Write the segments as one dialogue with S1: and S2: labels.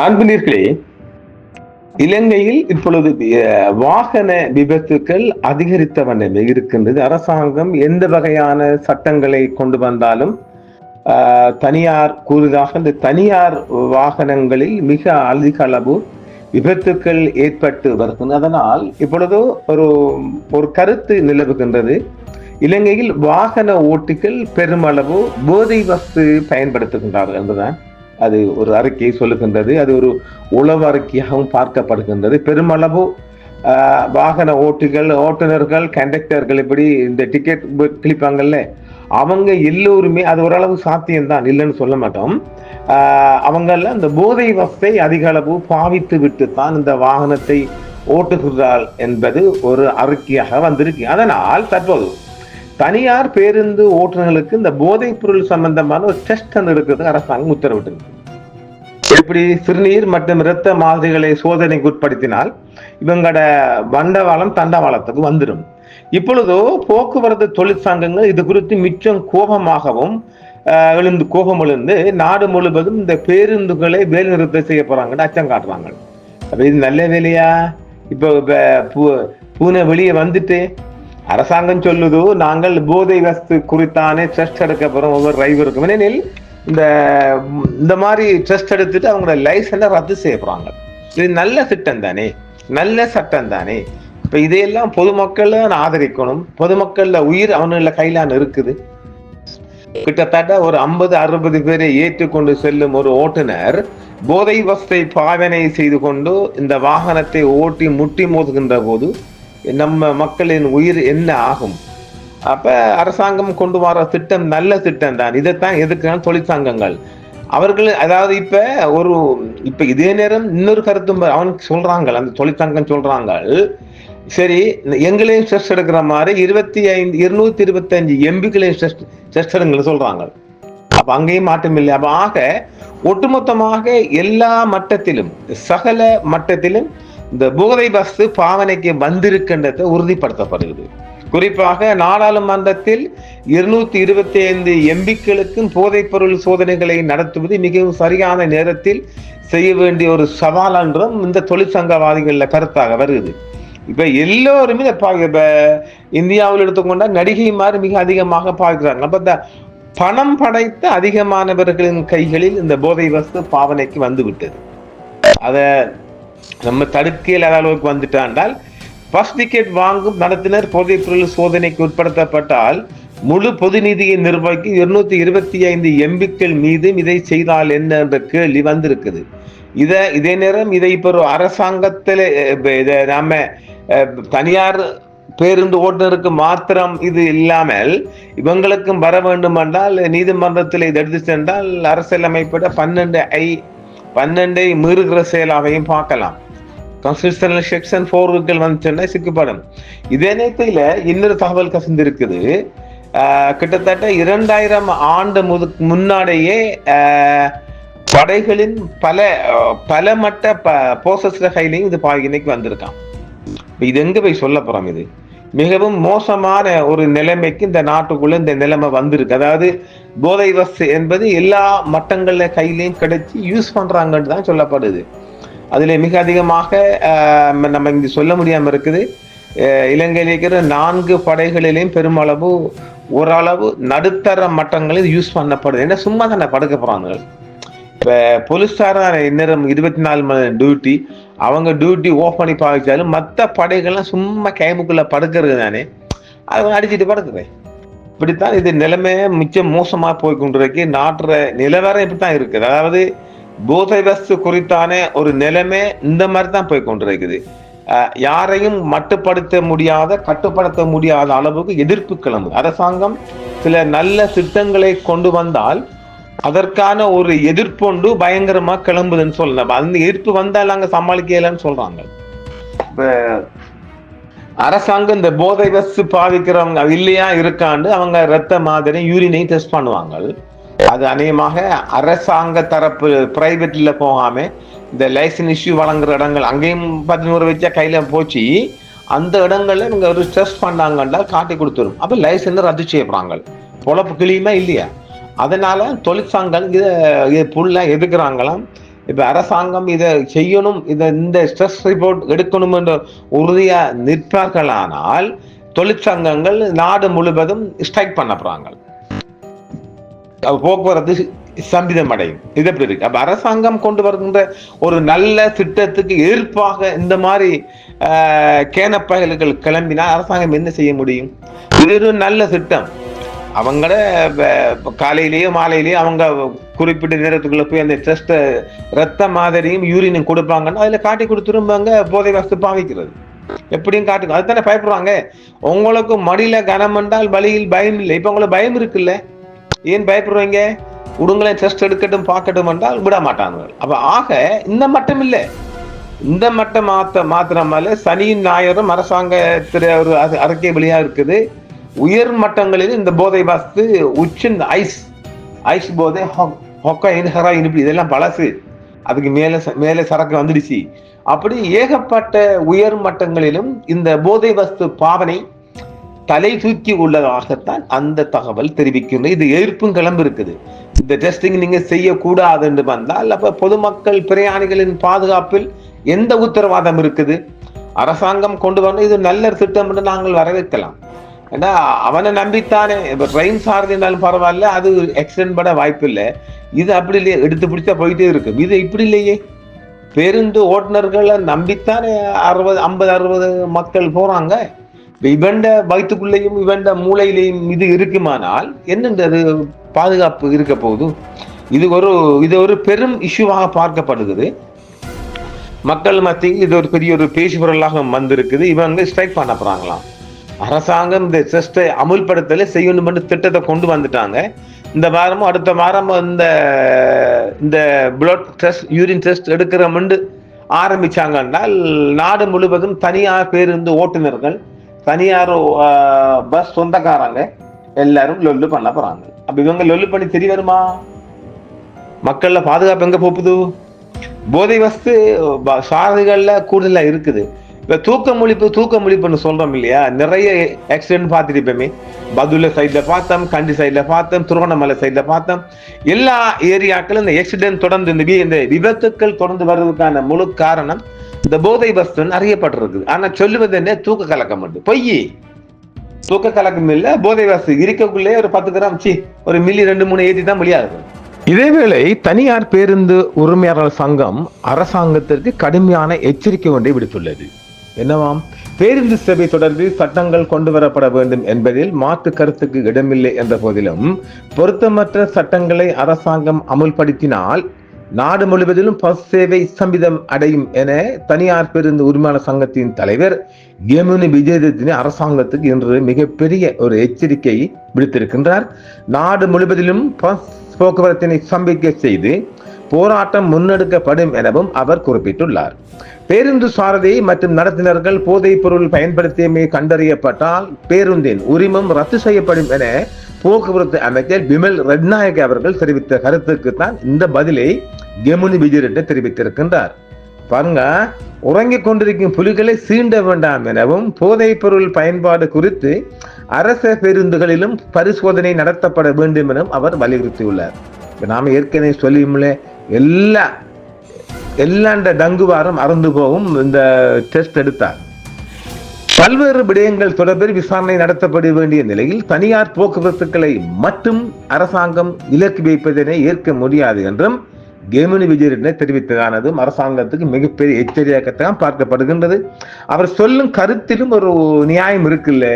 S1: அன்பினர்களே, இலங்கையில் இப்பொழுது வாகன விபத்துக்கள் அதிகரித்த வண்ணமே இருக்கின்றது. அரசாங்கம் எந்த வகையான சட்டங்களை கொண்டு வந்தாலும் தனியார் கூறுதாக இந்த தனியார் வாகனங்களில் மிக அதிக அளவு விபத்துக்கள் ஏற்பட்டு வருகின்றன. அதனால் இப்பொழுது ஒரு கருத்து நிலவுகின்றது. இலங்கையில் வாகன ஓட்டிகள் பெருமளவு போதை வஸ்து பயன்படுத்துகின்றார்கள் என்றுதான் அது ஒரு அறிக்கையை சொல்லுகின்றது. அது ஒரு உளவு அறிக்கையாகவும் பார்க்கப்படுகின்றது. பெருமளவு வாகன ஓட்டுநர்கள், கண்டக்டர்கள், இப்படி இந்த டிக்கெட் கிளிப்பாங்கல்ல, அவங்க எல்லோருமே அது ஓரளவு சாத்தியம்தான், இல்லைன்னு சொல்ல மாட்டோம். அவங்கள இந்த போதை வஸ்தை அதிக அளவு பாவித்து விட்டு தான் இந்த வாகனத்தை ஓட்டுகிறார்கள் என்பது ஒரு அறிக்கையாக வந்திருக்கு. அதனால் தற்போது தனியார் பேருந்து ஓட்டுநர்களுக்கு இந்த போதைப் பொருள் சம்பந்தமான ஒரு டெஸ்ட் எடுக்கிறது அரசாங்கம் உத்தரவிட்டிருக்கு. இப்படி சிறுநீர் மற்றும் இரத்த மாதிரிகளை சோதனைக்கு உட்படுத்தினால் இவங்களோட வண்டவாளம் தண்டவாளத்துக்கு வந்துடும். இப்பொழுதோ போக்குவரத்து தொழிற்சங்கங்கள் இது குறித்து மிச்சம் கோபமாகவும் கோபம் எழுந்து நாடு முழுவதும் இந்த பேருந்துகளை வேலை நிறுத்தம் செய்ய போறாங்கன்னு அச்சம் காட்டுறாங்க. அப்ப இது நல்ல வேலையா? இப்போ பூனை வெளியே வந்துட்டு அரசாங்கம் சொல்லுது, நாங்கள் போதை வஸ்து குறித்தானே டெஸ்ட் எடுக்க போறோம் ஒவ்வொரு டிரைவருக்கும். ஏனெனில் இந்த மாதிரி டெஸ்ட் எடுத்துட்டு அவங்களோட லைசன்ஸை ரத்து செய்ய போறாங்க. இது நல்ல திட்டம் தானே, நல்ல சட்டம் தானே. இப்ப இதையெல்லாம் பொதுமக்கள் ஆதரிக்கணும். பொதுமக்கள் உயிர் அவனுள்ள கையிலான இருக்குது. கிட்டத்தட்ட ஒரு 50-60 பேரை ஏற்றுக்கொண்டு செல்லும் ஒரு ஓட்டுநர் போதை வஸ்தை பாவனை செய்து கொண்டு இந்த வாகனத்தை ஓட்டி முட்டி மோதுகின்ற போது நம்ம மக்களின் உயிர் என்ன ஆகும்? அப்ப அரசாங்கம் கொண்டு வர திட்டம் நல்ல திட்டம் தான். இதைத்தான் எதுக்குறாங்க தொழிற்சங்கங்கள் அவர்கள். அதாவது இப்ப இதே நேரம் இன்னொரு கருத்தும் அவனுக்கு சொல்றாங்க, அந்த தொழிற்சங்கம் சொல்றாங்க, சரி எங்களையும் டெஸ்ட் எடுக்கிற மாதிரி 225 எம்பிக்களையும் டெஸ்ட் எடுங்க சொல்றாங்க. அப்ப அங்கேயும் மாற்றம் இல்லை. அப்ப ஆக ஒட்டுமொத்தமாக எல்லா மட்டத்திலும் சகல மட்டத்திலும் இந்த போதை வஸ்து பாவனைக்கு வந்திருக்கின்றதை உறுதிப்படுத்தப்படுகிறது. குறிப்பாக நாடாளுமன்றத்தில் 225 எம்பிக்களுக்கும் போதைப் பொருள் சோதனைகளை நடத்துவது மிகவும் சரியான நேரத்தில் செய்ய வேண்டிய ஒரு சவால் என்றும் இந்த தொழிற்சங்கவாதிகள கருத்தாக வருது. இப்ப எல்லோருமே இப்ப இந்தியாவில் எடுத்துக்கொண்டா நடிகைமாறு மிக அதிகமாக பார்க்கிறாங்க. அப்ப இந்த பணம் படைத்த அதிகமானவர்களின் கைகளில் இந்த போதை வஸ்து பாவனைக்கு வந்து விட்டது. அத நம்ம தடுக்கையில் அளவுக்கு வந்துட்டாண்டால் பஸ் டிக்கெட் வாங்கும் நடத்தினர் போதைப் பொருள் சோதனைக்கு உட்படுத்தப்பட்டால் முழு பொது நிதியை நிர்வகிக்கும் 225 எம்பிக்கள் மீதும் இதை செய்தால் என்ன என்ற கேள்வி வந்திருக்குது. இதே நேரம் இதை இப்போ ஒரு அரசாங்கத்தில் நாம தனியார் பேருந்து ஓட்டுநருக்கு மாத்திரம் இது இல்லாமல் இவங்களுக்கும் வர வேண்டும் என்றால் நீதிமன்றத்தில் இதை எடுத்து சென்றால் அரசியலமைப்பட 12 மீறுகிற செயலாகவும் பார்க்கலாம். கான்ஸ்டிடியூஷனல் செக்ஷன் 4 வந்துச்சுன்னா சிக்கப்படும். இதே நேரத்தில் இன்னொரு தகவல் கசிந்திருக்குது. கிட்டத்தட்ட 2000 ஆண்டு முன்னாடியே படைகளின் பல மட்ட போசஸ்ல கையிலையும் இது இன்னைக்கு வந்திருக்கான். இது எங்க போய் சொல்ல போறோம்? இது மிகவும் மோசமான ஒரு நிலைமைக்கு இந்த நாட்டுக்குள்ள இந்த நிலைமை வந்திருக்கு. அதாவது போதை வஸ்து என்பது எல்லா மட்டங்கள்ல கையிலையும் கிடைச்சி யூஸ் பண்றாங்கன்னு தான் சொல்லப்படுது. அதுல மிக அதிகமாக நம்ம இங்க சொல்ல முடியாம இருக்குது. இலங்கையில் இருக்கிற 4 படைகளிலையும் பெருமளவு ஓரளவு நடுத்தர மட்டங்களில் யூஸ் பண்ணப்படுது. ஏன்னா சும்மா தானே படுக்க போறாங்க. இப்ப போலீஸ்கார இன்னும் 24 மணி டியூட்டி, அவங்க டியூட்டி ஓஃப் பண்ணி பாவிச்சாலும் மற்ற படைகள்லாம் சும்மா கைமுக்குள்ள படுக்கிறது தானே, அதை அடிச்சுட்டு படுக்குறேன். இப்படித்தான் இது நிலைமை மிச்சம் மோசமா போய் கொண்டிருக்கு. நாட்டுற நிலவரம் இப்படித்தான் இருக்குது. அதாவது போதை வஸ்து குறித்தான ஒரு நிலைமை இந்த மாதிரி தான் போய் கொண்டிருக்குது. யாரையும் கட்டுப்படுத்த முடியாத அளவுக்கு எதிர்ப்பு கிளம்புது. அரசாங்கம் சில நல்ல திட்டங்களை கொண்டு வந்தால் அதற்கான ஒரு எதிர்ப்பொண்டு பயங்கரமா கிளம்புதுன்னு சொல்லலாம். அந்த எதிர்ப்பு வந்தால் அங்க சமாளிக்கலன்னு சொல்றாங்க. இப்ப அரசாங்கம் இந்த போதை வஸ்து பாதிக்கிறவங்க இல்லையா இருக்காண்டு அவங்க ரத்த மாதிரி யூரினையும் டெஸ்ட் பண்ணுவாங்க. அது அநேகமாக அரசாங்க தரப்பு பிரைவேட்ல போகாம இந்த லைசன்ஸ் இஷ்யூ வழங்குற இடங்கள் அங்கேயும் 11 வச்சா கையில போச்சு. அந்த இடங்கள்ல இவங்க ஒரு டெஸ்ட் பண்ணாங்கன்னா காட்டி கொடுத்துரும். அப்ப லைசன்ஸ் ரத்து செய்யப்படுறாங்க. பொழப்பு கிளியுமா இல்லையா? அதனால தொழிற்சங்கம் இதை புள்ள எதுக்குறாங்களாம். இப்ப அரசாங்கம் இதை செய்யணும், இந்த ஸ்ட்ரெஸ் ரிப்போர்ட் எடுக்கணும் என்ற உறுதியா நிற்பார்களானால் தொழிற்சங்கங்கள் நாடு முழுவதும் ஸ்ட்ரைக் பண்ண போறாங்க. போக்குவரத்து சம்பிதம் அடையும். இது எப்படி இருக்கு? அப்ப அரசாங்கம் கொண்டு வருகின்ற ஒரு நல்ல திட்டத்துக்கு எதிர்ப்பாக இந்த மாதிரி கேனப்பயல்கள் கிளம்பினா அரசாங்கம் என்ன செய்ய முடியும்? இது ஒரு நல்ல திட்டம். அவங்கள காலையிலேயோ மாலையிலேயோ அவங்க குறிப்பிட்ட நேரத்துக்குள்ள போய் அந்த டெஸ்ட் ரத்த மாதிரியும் யூரினும் கொடுப்பாங்கன்னா அதுல காட்டி கொடுத்துருப்பாங்க போதை வஸ்து பாவிக்கிறது. எப்படியும் காட்டு அதுதானே பயப்படுறாங்க. உங்களுக்கு மடியில கனம் என்றால் வழியில் பயம் இல்லை. இப்ப உங்களுக்கு பயம் இருக்குல்ல, ஏன் பயப்படுறீங்க? உடுங்களை டெஸ்ட் எடுக்கட்டும் பார்க்கட்டும் என்றால் விட மாட்டாங்க. அப்ப ஆக இந்த மட்டம் இல்லை, இந்த மட்டம் மாத்திரமல்ல, சனியும் ஞாயிறும் அரசாங்கத்தில் ஒரு அறிக்கை வெளியா இருக்குது. உயர் மட்டங்களில் இந்த போதை வஸ்து உச்சின் ஐஸ் போதை இதெல்லாம் பழசு, அதுக்கு மேல சரக்கு வந்துடுச்சு. அப்படி ஏகப்பட்ட உயர் மட்டங்களிலும் இந்த போதை வஸ்து பாவனை தலை தூக்கி உள்ளதாகத்தான் அந்த தகவல் தெரிவிக்கின்றது. இது எதிர்ப்பும் கிளம்பு இருக்குது. இந்த டெஸ்டிங் நீங்க செய்யக்கூடாது என்று வந்தால் அப்ப பொதுமக்கள் பிரயாணிகளின் பாதுகாப்பில் எந்த உத்தரவாதம் இருக்குது? அரசாங்கம் கொண்டு வர இது நல்ல திட்டம் என்று நாங்கள் வரவேற்கலாம். ஏன்னா அவனை நம்பித்தானே இப்ப ட்ரெயின் சார்ந்தாலும் பரவாயில்ல, அது ஆக்சிடென்ட் பட வாய்ப்பு இல்லை. இது அப்படி இல்லையே, எடுத்து பிடிச்சா போயிட்டே இருக்கு. இது இப்படி இல்லையே, பேருந்து ஓட்டுநர்களை நம்பித்தானே 50-60 மக்கள் போறாங்க. இவண்ட வயிற்றுக்குள்ளேயும் இவண்ட மூளையிலையும் இது இருக்குமானால் என்னன்றது பாதுகாப்பு இருக்க போகுது? இது ஒரு பெரும் இஷ்யூவாக பார்க்கப்படுகிறது. மக்கள் மத்தியில் இது ஒரு பெரிய ஒரு பேசுபொருளாக வந்திருக்குது. இவங்க ஸ்ட்ரைக் பண்ண போறாங்களாம். அரசாங்கம் இந்த டெஸ்டை அமுல்படுத்தல செய்யணும் என்று திட்டத்தை கொண்டு வந்துட்டாங்க. இந்த வாரமும் அடுத்த வாரம் இந்த பிளட் டெஸ்ட், யூரின் டெஸ்ட் எடுக்கிற முண்டு ஆரம்பிச்சாங்கன்னால் நாடு முழுவதும் தனியார் பேருந்து ஓட்டுநர்கள், தனியார் பஸ் சொந்தக்காரங்க எல்லாரும் லொல்லு பண்ண போறாங்க. அப்ப இவங்க லொல்லு பண்ணி தெரிய வருமா? மக்கள்ல பாதுகாப்பு எங்க போகுது? போதை வஸ்து சாரதிகள்ல கூடுதலா இருக்குது. இப்ப தூக்க முழிப்புன்னு சொல்றோம் இல்லையா? நிறைய ஆக்சிடென்ட் பார்த்துருப்போமே. பதுல சைட்ல பார்த்தோம், கண்டி சைட்ல பார்த்தோம், திருவண்ணாமலை சைட்ல பார்த்தோம். எல்லா ஏரியாக்களும் இந்த ஆக்சிடென்ட் தொடர்ந்து இந்த விபத்துக்கள் தொடர்ந்து வர்றதுக்கான முழு காரணம் இந்த போதை வஸ்துன்னு அறியப்பட்டிருக்குது. ஆனா சொல்லுவது என்ன? தூக்க கலக்கம் மட்டும். பொய். தூக்க கலக்கம் இல்ல, போதை வஸ்து இருக்கக்குள்ளே ஒரு 10 கிராம் ஒரு மில்லி 2-3 ஏற்றி தான் முடியாது. இதேவேளை தனியார் பேருந்து உரிமையாளர் சங்கம் அரசாங்கத்திற்கு கடுமையான எச்சரிக்கை ஒன்றை விடுத்துள்ளது. என்னவாம்? பேருந்து சேவை தொடர்பில் சட்டங்கள் கொண்டு வரப்பட வேண்டும் என்பதில் மாற்று கருத்துக்கு இடமில்லை என்ற போதிலும் பொருத்தமற்ற சட்டங்களை அரசாங்கம் அமுல்படுத்தினால் நாடு முழுவதிலும் பஸ் சேவை ஸ்தம்பிதம் அடையும் என தனியார் பேருந்து உரிமையாளர் சங்கத்தின் தலைவர் கேமுனி விஜயரத்ன அரசாங்கத்துக்கு இன்று மிகப்பெரிய ஒரு எச்சரிக்கை விடுத்திருக்கின்றார். நாடு முழுவதிலும் பஸ் போக்குவரத்தினை ஸ்தம்பிக்க செய்து போராட்டம் முன்னெடுக்கப்படும் எனவும் அவர் குறிப்பிட்டுள்ளார். பேருந்து சாரதி மற்றும் நடத்துனர்கள் போதைப் பொருள் பயன்படுத்தியமை கண்டறியப்பட்டால் பேருந்தின் உரிமம் ரத்து செய்யப்படும் என போக்குவரத்து அமைச்சர் பிமல் ரட்நாயக் அவர்கள் தெரிவித்த கருத்துக்கு தான் இந்த பதிலை கெமுனி விஜயரட்ன தெரிவித்திருக்கின்றார். பாருங்க, உறங்கிக் கொண்டிருக்கும் புலிகளை சீண்ட வேண்டாம் எனவும் போதைப் பொருள் பயன்பாடு குறித்து அரச பேருந்துகளிலும் பரிசோதனை நடத்தப்பட வேண்டும் எனவும் அவர் வலியுறுத்தியுள்ளார். நாம ஏற்கனவே சொல்லியும்ல, எல்லா டங்குவாரம் அறந்து போகும் இந்த டெஸ்ட் எடுத்தார். பல்வேறு விடயங்கள் தொடர்பில் விசாரணை நடத்தப்பட வேண்டிய நிலையில் தனியார் போக்குவரத்துக்களை மட்டும் அரசாங்கம் இலக்கு வைப்பதனை ஏற்க முடியாது என்றும் கேமுனி விஜயரட்ன தெரிவித்ததானதும் அரசாங்கத்துக்கு மிகப்பெரிய எச்சரிக்கையாகத்தான் பார்க்கப்படுகின்றது. அவர் சொல்லும் கருத்திலும் ஒரு நியாயம் இருக்குல்ல.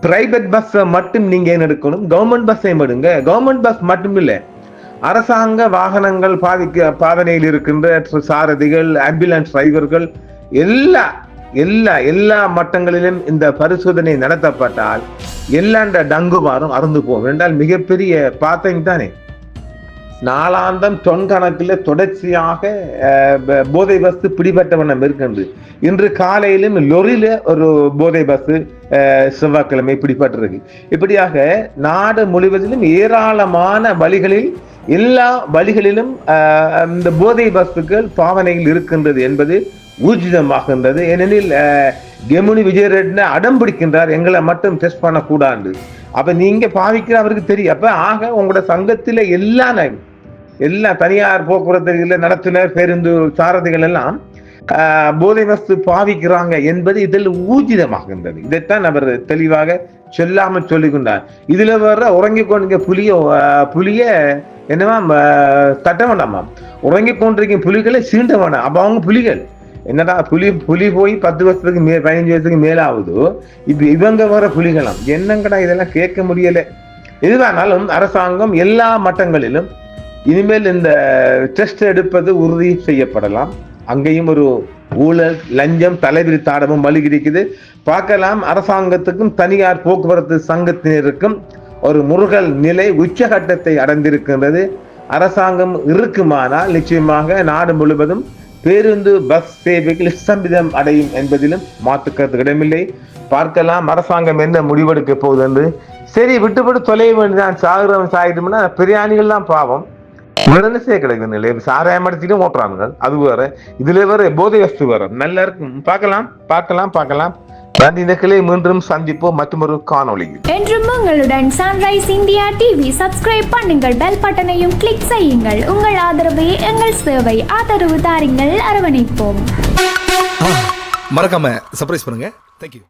S1: பிரைவேட் பஸ் மட்டும் நீங்க ஏன் எடுக்கணும்? கவர்மெண்ட் பஸ்ஸை எடுங்க. கவர்மெண்ட் பஸ் மட்டும் இல்லை, அரசாங்க வாகனங்கள் பாதனையில் இருக்கின்ற சாரதிகள், ஆம்புலன்ஸ் டிரைவர்கள் எல்லா மட்டங்களிலும் இந்த பரிசோதனை நடத்தப்பட்டால் எல்லா டங்குவாரும் அறந்து போகும் என்றால் மிகப்பெரிய பாத்தீங்க தானே. நாளாந்தம் தொன் கணக்கில் தொடர்ச்சியாக போதை பஸ் பிடிபட்ட வண்ணம் இருக்கின்றது. இன்று காலையிலும் லொரியில ஒரு போதை பஸ் செவ்வாய்க்கிழமை பிடிபட்டிருக்கு. இப்படியாக நாடு முழுவதிலும் ஏராளமான வழிகளில், எல்லா வழிகளிலும் இந்த போதை பஸ்கள் பாவனையில் இருக்கின்றது என்பது ஊர்ஜிதமாகின்றது. ஏனெனில் கெமுனி விஜயரட்ன அடம் பிடிக்கின்றார், எங்களை மட்டும் டெஸ்ட் பண்ணக்கூடாது. அப்ப நீங்க பாவிக்கிற அவருக்கு தெரியும். அப்ப ஆக உங்களோட சங்கத்தில எல்லா தனியார் போக்குவரத்து நடத்துனர் பேருந்து சாரதிகள் எல்லாம் போதை வஸ்து பாவிக்கிறாங்க என்பது இதில் ஊர்ஜிதமாகின்றது. இதைத்தான் அவர் தெளிவாக சொல்லாமல் சொல்லிக்கொண்டார். இதுல வர உறங்கிக் கொண்டிருக்க புலிய என்னவா தட்ட வேண்டாமா, உறங்கிக் கொண்டிருக்கும் புலிகளை சீண்ட வேண்டாம். அப்ப அவங்க புலிகள் என்னடா புலி போய் 10 வருஷத்துக்கு 15 வருஷத்துக்கு மேலாகுது, இப்ப இவங்க வர புலிகளாம் என்னங்கடா, இதெல்லாம் கேட்க முடியல. எதுவானாலும் அரசாங்கம் எல்லா மட்டங்களிலும் இனிமேல் இந்த டெஸ்ட் எடுப்பது உறுதி செய்யப்படலாம். அங்கேயும் ஒரு ஊழல் லஞ்சம் தலைவிரித்தாடமும் மலிகிரிக்குது பார்க்கலாம். அரசாங்கத்துக்கும் தனியார் போக்குவரத்து சங்கத்தினருக்கும் ஒரு முருகல் நிலை உச்சகட்டத்தை அடைந்திருக்கின்றது. அரசாங்கம் இருக்குமானால் நிச்சயமாக நாடு முழுவதும் பேருந்து பஸ் சேவைகள் ஸ்தம்பிதம் அடையும் என்பதிலும் மாற்றுக்கிறது இடமில்லை. பார்க்கலாம் அரசாங்கம் என்ன முடிவெடுக்க போகுது என்று. சரி, விட்டுவிட்டு தொலைய வேண்டியதான். சாகுறவன் சாயிடும்னா பிரியாணிகள் தான் பாவம். வேற என்ன செய்ய கிடைக்குது நிலை, சாராயம் அடிச்சுட்டு ஓட்டுறாங்க, அது வேற. இதுல வேற போதை வஸ்து வேற. நல்லா இருக்கும். பார்க்கலாம். நன்றி. மீண்டும் சந்திப்போம் மற்றொரு காணொளியில்.
S2: என்றும் உங்களுடன் சன்ரைஸ் இந்தியா டிவி சப்ஸ்கிரைப் பண்ணுங்கள், பெல் பட்டனையும் கிளிக் செய்யுங்கள். உங்கள் ஆதரவே எங்கள் சேவை. ஆதரவு தாருங்கள், அரவணைப்போம்.
S3: மறக்காம சர்ப்ரைஸ் பண்ணுங்க. தேங்க்யூ.